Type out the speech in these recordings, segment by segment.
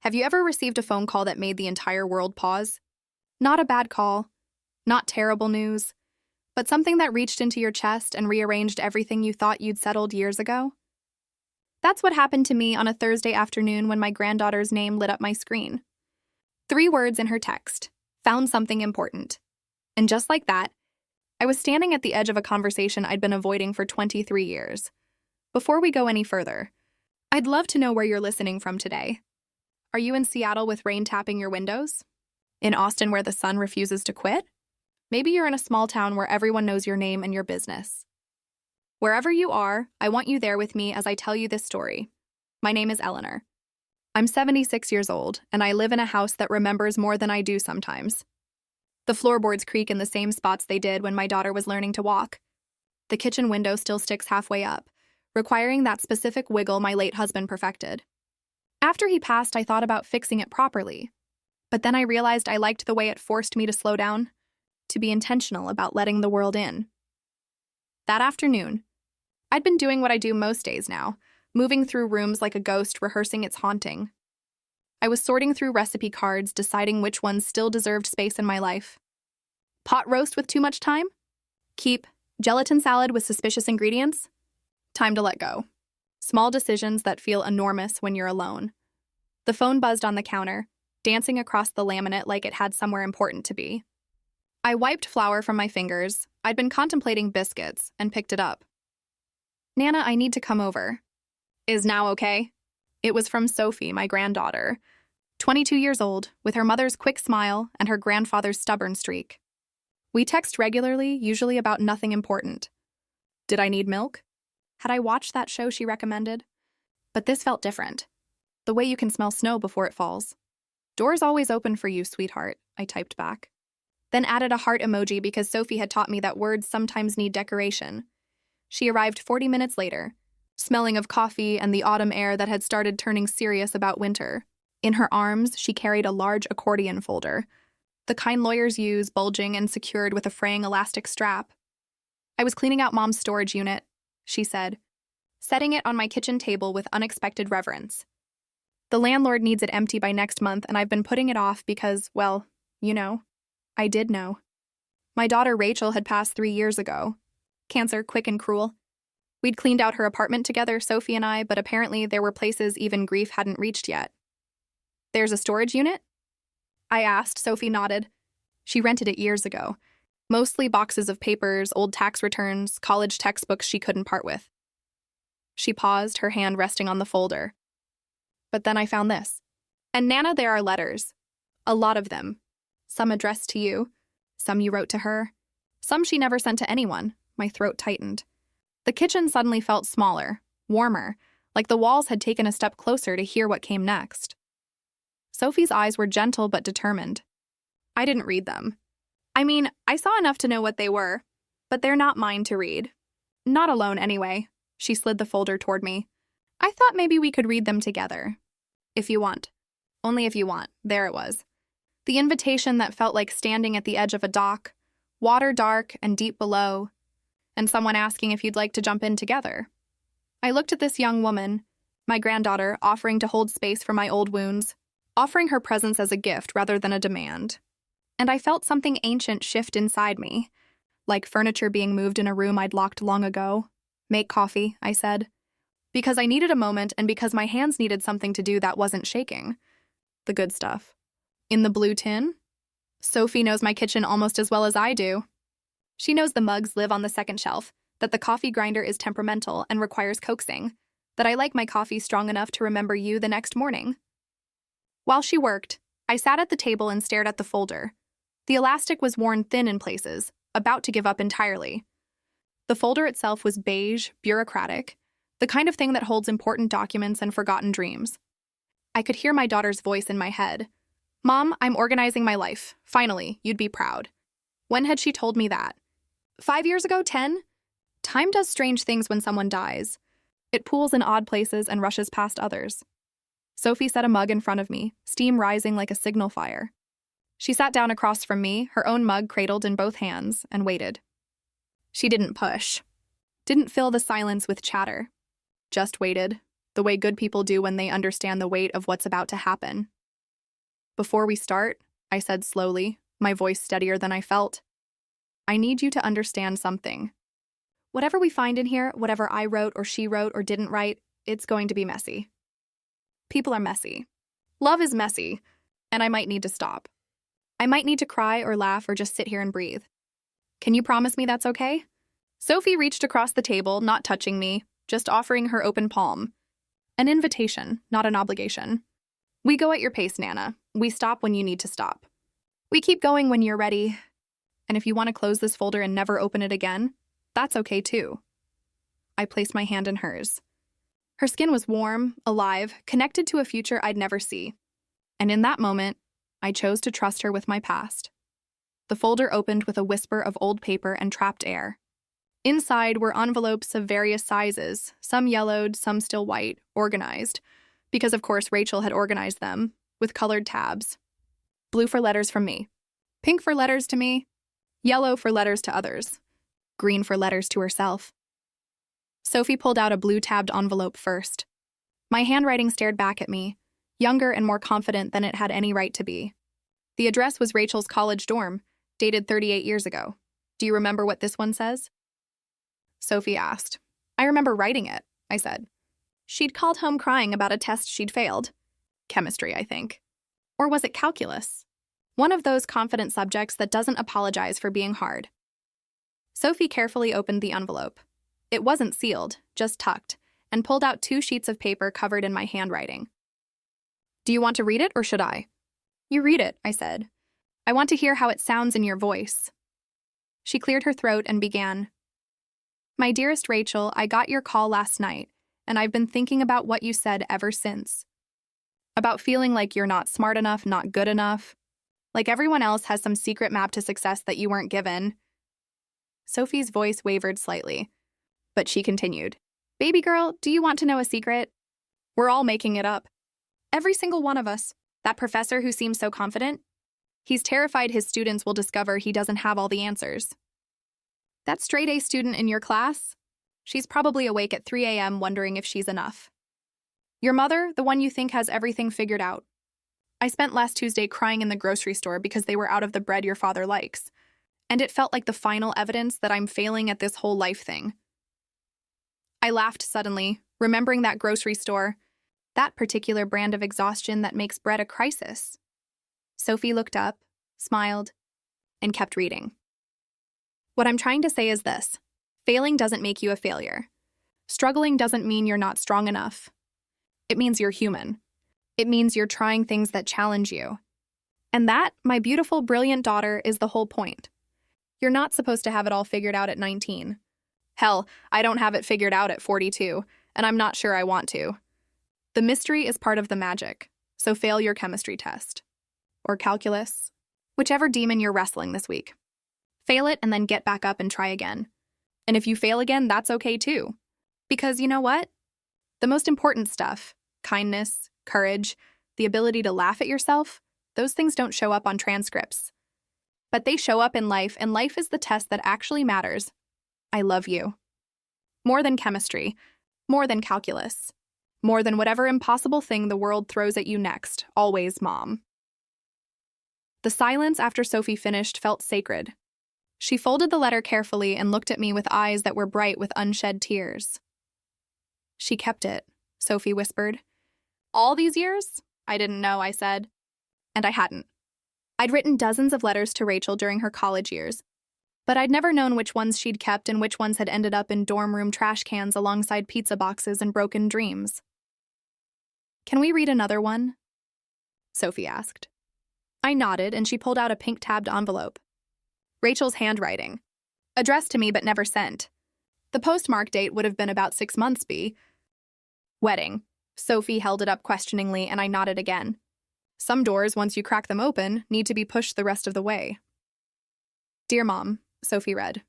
Have you ever received a phone call that made the entire world pause? Not a bad call, not terrible news, but something that reached into your chest and rearranged everything you thought you'd settled years ago? That's what happened to me on a Thursday afternoon when my granddaughter's name lit up my screen. 3 words in her text: found something important. And just like that, I was standing at the edge of a conversation I'd been avoiding for 23 years. Before we go any further, I'd love to know where you're listening from today. Are you in Seattle with rain tapping your windows? In Austin where the sun refuses to quit? Maybe you're in a small town where everyone knows your name and your business. Wherever you are, I want you there with me as I tell you this story. My name is Eleanor. I'm 76 years old, and I live in a house that remembers more than I do sometimes. The floorboards creak in the same spots they did when my daughter was learning to walk. The kitchen window still sticks halfway up, requiring that specific wiggle my late husband perfected. After he passed, I thought about fixing it properly. But then I realized I liked the way it forced me to slow down, to be intentional about letting the world in. That afternoon, I'd been doing what I do most days now, moving through rooms like a ghost rehearsing its haunting. I was sorting through recipe cards, deciding which ones still deserved space in my life. Pot roast with too much time? Keep. Gelatin salad with suspicious ingredients? Time to let go. Small decisions that feel enormous when you're alone. The phone buzzed on the counter, dancing across the laminate like it had somewhere important to be. I wiped flour from my fingers. I'd been contemplating biscuits and picked it up. Nana, I need to come over. Is now okay? It was from Sophie, my granddaughter, 22 years old, with her mother's quick smile and her grandfather's stubborn streak. We text regularly, usually about nothing important. Did I need milk? Had I watched that show she recommended? But this felt different. The way you can smell snow before it falls. Doors always open for you, sweetheart, I typed back. Then added a heart emoji because Sophie had taught me that words sometimes need decoration. She arrived 40 minutes later, smelling of coffee and the autumn air that had started turning serious about winter. In her arms, she carried a large accordion folder, the kind lawyers use, bulging and secured with a fraying elastic strap. I was cleaning out Mom's storage unit, she said, setting it on my kitchen table with unexpected reverence. The landlord needs it empty by next month, and I've been putting it off because, well, you know, I did know. My daughter Rachel had passed 3 years ago. Cancer, quick and cruel. We'd cleaned out her apartment together, Sophie and I, but apparently there were places even grief hadn't reached yet. There's a storage unit? I asked. Sophie nodded. She rented it years ago. Mostly boxes of papers, old tax returns, college textbooks she couldn't part with. She paused, her hand resting on the folder. But then I found this. And Nana, there are letters. A lot of them. Some addressed to you. Some you wrote to her. Some she never sent to anyone. My throat tightened. The kitchen suddenly felt smaller, warmer, like the walls had taken a step closer to hear what came next. Sophie's eyes were gentle but determined. I didn't read them. I mean, I saw enough to know what they were, but they're not mine to read. Not alone, anyway. She slid the folder toward me. I thought maybe we could read them together. If you want. Only if you want. There it was. The invitation that felt like standing at the edge of a dock, water dark and deep below, and someone asking if you'd like to jump in together. I looked at this young woman, my granddaughter, offering to hold space for my old wounds, offering her presence as a gift rather than a demand. And I felt something ancient shift inside me, like furniture being moved in a room I'd locked long ago. Make coffee, I said. Because I needed a moment and because my hands needed something to do that wasn't shaking. The good stuff. In the blue tin? Sophie knows my kitchen almost as well as I do. She knows the mugs live on the second shelf, that the coffee grinder is temperamental and requires coaxing, that I like my coffee strong enough to remember you the next morning. While she worked, I sat at the table and stared at the folder. The elastic was worn thin in places, about to give up entirely. The folder itself was beige, bureaucratic, the kind of thing that holds important documents and forgotten dreams. I could hear my daughter's voice in my head. Mom, I'm organizing my life. Finally, you'd be proud. When had she told me that? 5 years ago? 10? Time does strange things when someone dies. It pools in odd places and rushes past others. Sophie set a mug in front of me, steam rising like a signal fire. She sat down across from me, her own mug cradled in both hands, and waited. She didn't push. Didn't fill the silence with chatter. Just waited. the way good people do when they understand the weight of what's about to happen. Before we start, I said slowly, my voice steadier than I felt, I need you to understand something. Whatever we find in here, whatever I wrote or she wrote or didn't write, it's going to be messy. People are messy. Love is messy, and I might need to stop. I might need to cry or laugh or just sit here and breathe. Can you promise me that's okay? Sophie reached across the table, not touching me, just offering her open palm. An invitation, not an obligation. We go at your pace, Nana. We stop when you need to stop. We keep going when you're ready. And if you want to close this folder and never open it again, that's okay too. I placed my hand in hers. Her skin was warm, alive, connected to a future I'd never see. And in that moment, I chose to trust her with my past. The folder opened with a whisper of old paper and trapped air. Inside were envelopes of various sizes, some yellowed, some still white, organized, because of course Rachel had organized them, with colored tabs. Blue for letters from me, pink for letters to me, yellow for letters to others, green for letters to herself. Sophie pulled out a blue-tabbed envelope first. My handwriting stared back at me, younger and more confident than it had any right to be. The address was Rachel's college dorm, dated 38 years ago. Do you remember what this one says? Sophie asked. I remember writing it, I said. She'd called home crying about a test she'd failed. Chemistry, I think. Or was it calculus? One of those confident subjects that doesn't apologize for being hard. Sophie carefully opened the envelope. It wasn't sealed, just tucked, and pulled out 2 sheets of paper covered in my handwriting. Do you want to read it, or should I? You read it, I said. I want to hear how it sounds in your voice. She cleared her throat and began. My dearest Rachel, I got your call last night, and I've been thinking about what you said ever since. About feeling like you're not smart enough, not good enough. Like everyone else has some secret map to success that you weren't given. Sophie's voice wavered slightly, but she continued. Baby girl, do you want to know a secret? We're all making it up. Every single one of us. That professor who seems so confident? He's terrified his students will discover he doesn't have all the answers. That straight-A student in your class? She's probably awake at 3 a.m. wondering if she's enough. Your mother, the one you think has everything figured out. I spent last Tuesday crying in the grocery store because they were out of the bread your father likes, and it felt like the final evidence that I'm failing at this whole life thing. I laughed suddenly, remembering that grocery store, that particular brand of exhaustion that makes bread a crisis. Sophie looked up, smiled, and kept reading. What I'm trying to say is this. Failing doesn't make you a failure. Struggling doesn't mean you're not strong enough. It means you're human. It means you're trying things that challenge you. And that, my beautiful, brilliant daughter, is the whole point. You're not supposed to have it all figured out at 19. Hell, I don't have it figured out at 42, and I'm not sure I want to. The mystery is part of the magic, so fail your chemistry test. Or calculus. Whichever demon you're wrestling this week. Fail it and then get back up and try again. And if you fail again, that's okay too. Because you know what? The most important stuff, kindness, courage, the ability to laugh at yourself, those things don't show up on transcripts. But they show up in life, and life is the test that actually matters. I love you. More than chemistry, more than calculus, more than whatever impossible thing the world throws at you next, always, Mom. The silence after Sophie finished felt sacred. She folded the letter carefully and looked at me with eyes that were bright with unshed tears. She kept it, Sophie whispered. All these years? I didn't know, I said. And I hadn't. I'd written dozens of letters to Rachel during her college years, but I'd never known which ones she'd kept and which ones had ended up in dorm room trash cans alongside pizza boxes and broken dreams. Can we read another one? Sophie asked. I nodded, and she pulled out a pink-tabbed envelope. Rachel's handwriting. Addressed to me but never sent. The postmark date would have been about 6 months B. Wedding. Sophie held it up questioningly, and I nodded again. Some doors, once you crack them open, need to be pushed the rest of the way. Dear Mom, Sophie read.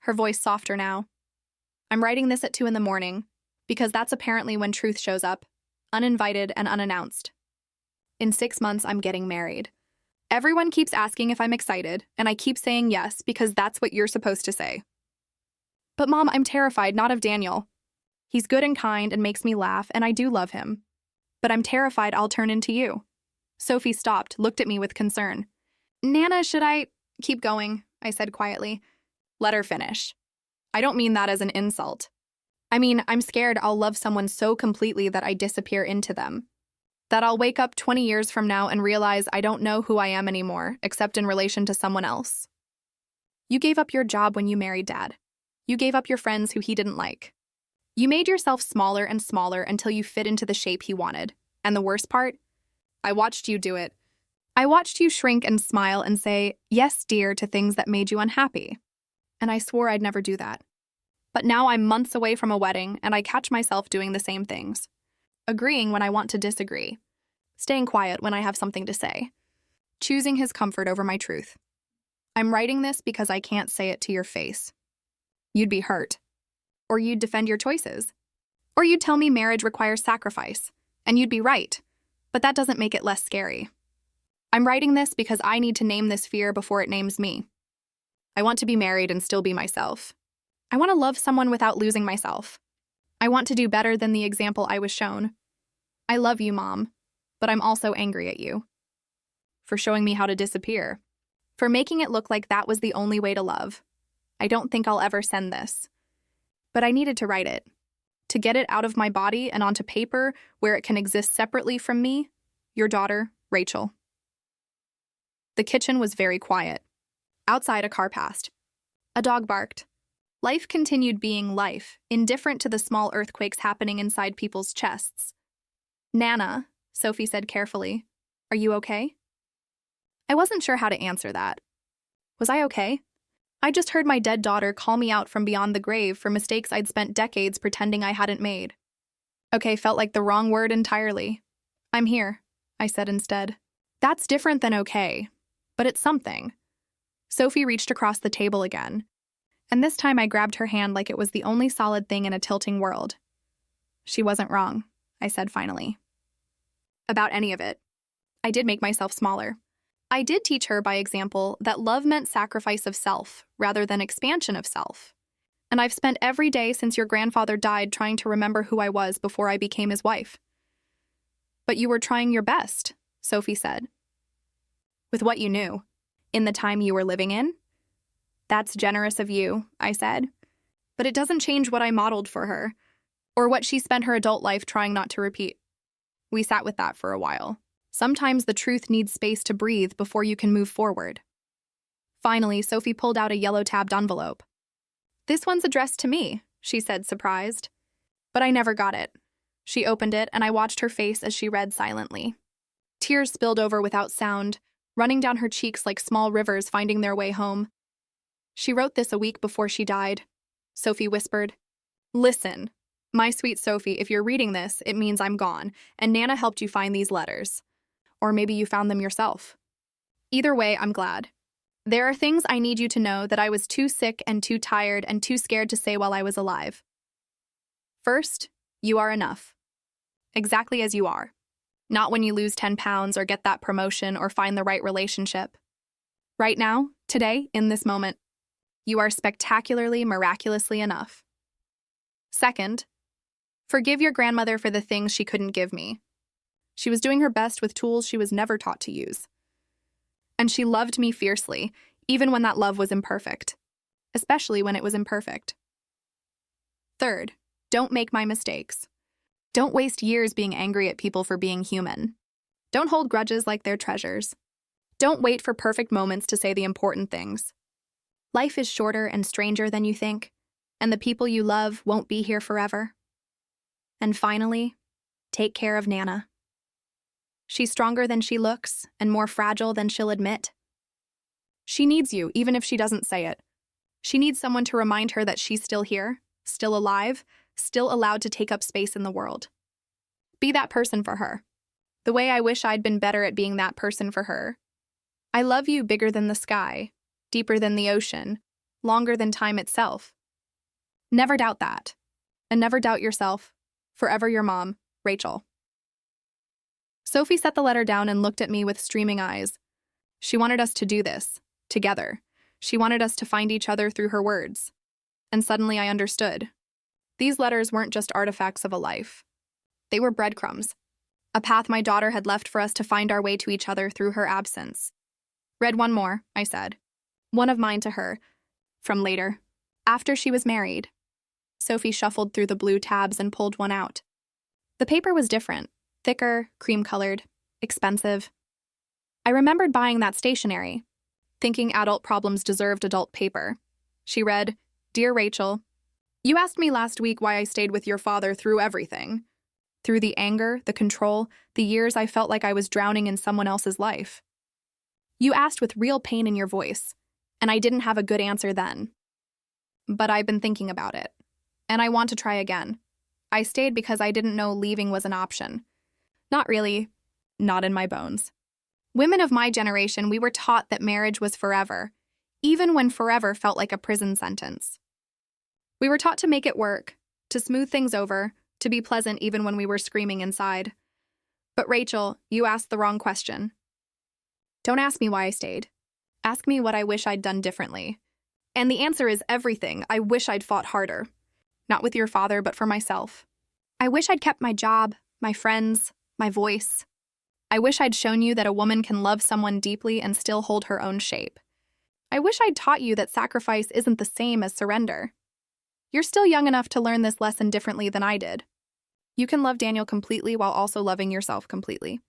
Her voice softer now. I'm writing this at 2 a.m, because that's apparently when truth shows up, uninvited and unannounced. In 6 months, I'm getting married. Everyone keeps asking if I'm excited, and I keep saying yes because that's what you're supposed to say. But Mom, I'm terrified, not of Daniel. He's good and kind and makes me laugh, and I do love him. But I'm terrified I'll turn into you." Sophie stopped, looked at me with concern. "Nana, should I—" "Keep going," I said quietly. "Let her finish. I don't mean that as an insult. I mean, I'm scared I'll love someone so completely that I disappear into them. That I'll wake up 20 years from now and realize I don't know who I am anymore, except in relation to someone else. You gave up your job when you married Dad. You gave up your friends who he didn't like. You made yourself smaller and smaller until you fit into the shape he wanted. And the worst part? I watched you do it. I watched you shrink and smile and say, 'Yes, dear,' to things that made you unhappy. And I swore I'd never do that. But now I'm months away from a wedding, and I catch myself doing the same things. Agreeing when I want to disagree. Staying quiet when I have something to say. Choosing his comfort over my truth. I'm writing this because I can't say it to your face. You'd be hurt. Or you'd defend your choices. Or you'd tell me marriage requires sacrifice. And you'd be right. But that doesn't make it less scary. I'm writing this because I need to name this fear before it names me. I want to be married and still be myself. I want to love someone without losing myself. I want to do better than the example I was shown. I love you, Mom, but I'm also angry at you. For showing me how to disappear. For making it look like that was the only way to love. I don't think I'll ever send this. But I needed to write it. To get it out of my body and onto paper where it can exist separately from me, your daughter, Rachel. The kitchen was very quiet. Outside, a car passed. A dog barked. Life continued being life, indifferent to the small earthquakes happening inside people's chests. "Nana," Sophie said carefully, "are you okay?" I wasn't sure how to answer that. Was I okay? I just heard my dead daughter call me out from beyond the grave for mistakes I'd spent decades pretending I hadn't made. Okay felt like the wrong word entirely. "I'm here," I said instead. That's different than okay, but it's something. Sophie reached across the table again, and this time I grabbed her hand like it was the only solid thing in a tilting world. "She wasn't wrong," I said finally. "About any of it. I did make myself smaller. I did teach her by example that love meant sacrifice of self rather than expansion of self. And I've spent every day since your grandfather died trying to remember who I was before I became his wife." "But you were trying your best," Sophie said. "With what you knew, in the time you were living in?" "That's generous of you," I said. "But it doesn't change what I modeled for her, or what she spent her adult life trying not to repeat." We sat with that for a while. Sometimes the truth needs space to breathe before you can move forward. Finally, Sophie pulled out a yellow-tabbed envelope. "This one's addressed to me," she said, surprised. But I never got it. She opened it, and I watched her face as she read silently. Tears spilled over without sound, running down her cheeks like small rivers finding their way home. "She wrote this a week before she died," Sophie whispered. "Listen, my sweet Sophie, if you're reading this, it means I'm gone, and Nana helped you find these letters. Or maybe you found them yourself. Either way, I'm glad. There are things I need you to know that I was too sick and too tired and too scared to say while I was alive. First, you are enough. Exactly as you are. Not when you lose 10 pounds or get that promotion or find the right relationship. Right now, today, in this moment, you are spectacularly, miraculously enough. Second, forgive your grandmother for the things she couldn't give me. She was doing her best with tools she was never taught to use. And she loved me fiercely, even when that love was imperfect. Especially when it was imperfect. Third, don't make my mistakes. Don't waste years being angry at people for being human. Don't hold grudges like they're treasures. Don't wait for perfect moments to say the important things. Life is shorter and stranger than you think, and the people you love won't be here forever. And finally, take care of Nana. She's stronger than she looks and more fragile than she'll admit. She needs you, even if she doesn't say it. She needs someone to remind her that she's still here, still alive, still allowed to take up space in the world. Be that person for her. The way I wish I'd been better at being that person for her. I love you bigger than the sky, deeper than the ocean, longer than time itself. Never doubt that. And never doubt yourself. Forever your mom, Rachel. Sophie set the letter down and looked at me with streaming eyes. She wanted us to do this, together. She wanted us to find each other through her words. And suddenly I understood. These letters weren't just artifacts of a life. They were breadcrumbs, a path my daughter had left for us to find our way to each other through her absence. Read one more, I said. One of mine to her, from later, after she was married. Sophie shuffled through the blue tabs and pulled one out. The paper was different, thicker, cream-colored, expensive. I remembered buying that stationery, thinking adult problems deserved adult paper. She read, Dear Rachel, you asked me last week why I stayed with your father through everything. Through the anger, the control, the years I felt like I was drowning in someone else's life. You asked with real pain in your voice, and I didn't have a good answer then. But I've been thinking about it, and I want to try again. I stayed because I didn't know leaving was an option. Not really, not in my bones. Women of my generation, we were taught that marriage was forever, even when forever felt like a prison sentence. We were taught to make it work, to smooth things over, to be pleasant even when we were screaming inside. But Rachel, you asked the wrong question. Don't ask me why I stayed. Ask me what I wish I'd done differently. And the answer is everything. I wish I'd fought harder. Not with your father, but for myself. I wish I'd kept my job, my friends, my voice. I wish I'd shown you that a woman can love someone deeply and still hold her own shape. I wish I'd taught you that sacrifice isn't the same as surrender. You're still young enough to learn this lesson differently than I did. You can love Daniel completely while also loving yourself completely.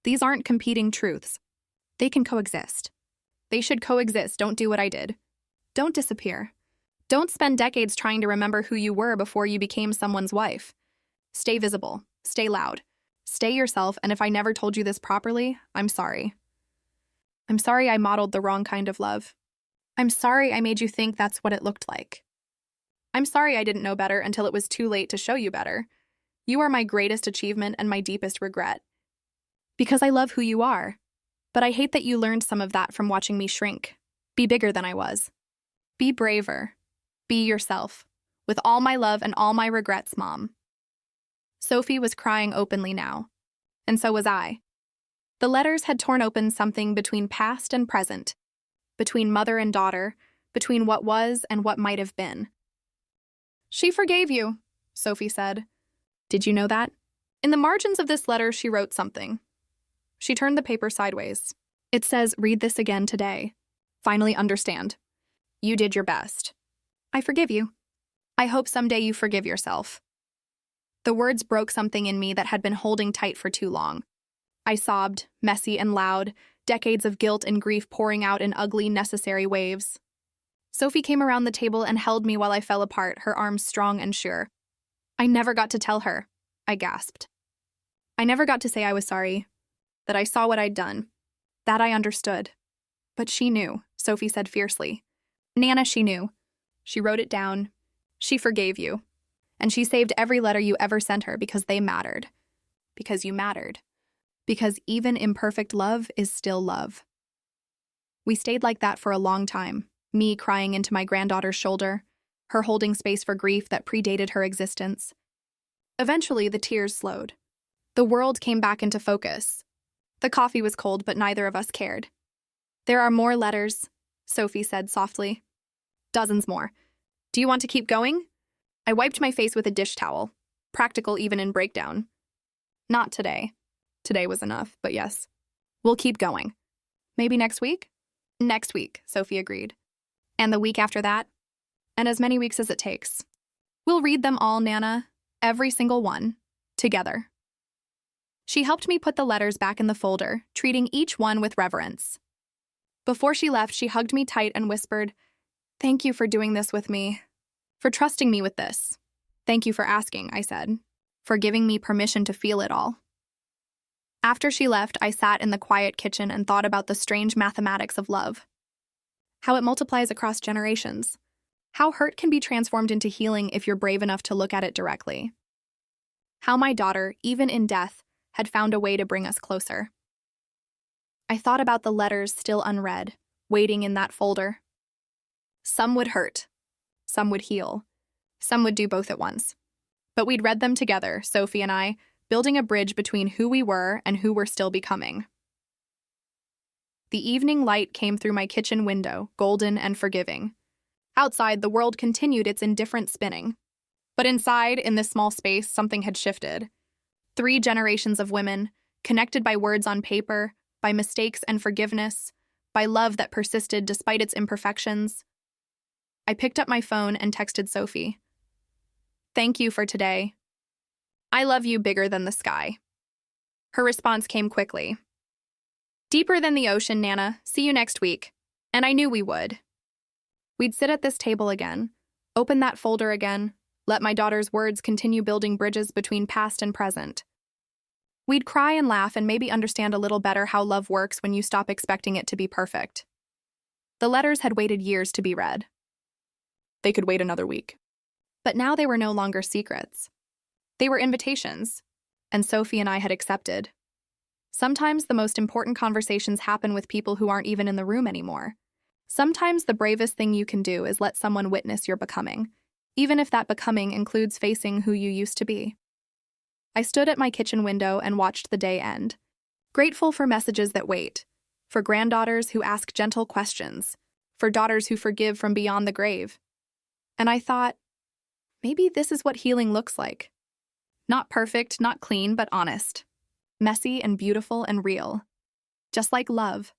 These aren't competing truths. They can coexist. They should coexist. Don't do what I did. Don't disappear. Don't spend decades trying to remember who you were before you became someone's wife. Stay visible. Stay loud. Stay yourself, and if I never told you this properly, I'm sorry. I'm sorry I modeled the wrong kind of love. I'm sorry I made you think that's what it looked like. I'm sorry I didn't know better until it was too late to show you better. You are my greatest achievement and my deepest regret. Because I love who you are. But I hate that you learned some of that from watching me shrink. Be bigger than I was. Be braver. Be yourself. With all my love and all my regrets, Mom. Sophie was crying openly now. And so was I. The letters had torn open something between past and present. Between mother and daughter. Between what was and what might have been. She forgave you, Sophie said. Did you know that? In the margins of this letter, she wrote something. She turned the paper sideways. It says, read this again today. Finally understand. You did your best. I forgive you. I hope someday you forgive yourself. The words broke something in me that had been holding tight for too long. I sobbed, messy and loud, decades of guilt and grief pouring out in ugly, necessary waves. Sophie came around the table and held me while I fell apart, her arms strong and sure. I never got to tell her, I gasped. I never got to say I was sorry, that I saw what I'd done, that I understood. But she knew, Sophie said fiercely. Nana, she knew. She wrote it down. She forgave you. And she saved every letter you ever sent her because they mattered. Because you mattered. Because even imperfect love is still love. We stayed like that for a long time, me crying into my granddaughter's shoulder, her holding space for grief that predated her existence. Eventually, the tears slowed. The world came back into focus. The coffee was cold, but neither of us cared. There are more letters, Sophie said softly. Dozens more. Do you want to keep going? I wiped my face with a dish towel, practical even in breakdown. Not today. Today was enough, but yes. We'll keep going. Maybe next week? Next week, Sophie agreed. And the week after that? And as many weeks as it takes. We'll read them all, Nana. Every single one. Together. She helped me put the letters back in the folder, treating each one with reverence. Before she left, she hugged me tight and whispered, Thank you for doing this with me. For trusting me with this. Thank you for asking, I said. For giving me permission to feel it all. After she left, I sat in the quiet kitchen and thought about the strange mathematics of love. How it multiplies across generations. How hurt can be transformed into healing if you're brave enough to look at it directly. How my daughter, even in death, had found a way to bring us closer. I thought about the letters still unread, waiting in that folder. Some would hurt. Some would heal. Some would do both at once. But we'd read them together, Sophie and I, building a bridge between who we were and who we're still becoming. The evening light came through my kitchen window, golden and forgiving. Outside, the world continued its indifferent spinning. But inside, in this small space, something had shifted. 3 generations of women, connected by words on paper, by mistakes and forgiveness, by love that persisted despite its imperfections. I picked up my phone and texted Sophie. "Thank you for today. I love you bigger than the sky." Her response came quickly. "Deeper than the ocean, Nana. See you next week." And I knew we would. We'd sit at this table again, open that folder again, let my daughter's words continue building bridges between past and present. We'd cry and laugh and maybe understand a little better how love works when you stop expecting it to be perfect. The letters had waited years to be read. They could wait another week. But now they were no longer secrets. They were invitations, and Sophie and I had accepted. Sometimes the most important conversations happen with people who aren't even in the room anymore. Sometimes the bravest thing you can do is let someone witness your becoming, even if that becoming includes facing who you used to be. I stood at my kitchen window and watched the day end, grateful for messages that wait, for granddaughters who ask gentle questions, for daughters who forgive from beyond the grave. And I thought, maybe this is what healing looks like. Not perfect, not clean, but honest. Messy and beautiful and real. Just like love.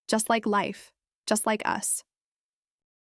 Just like life. Just like us.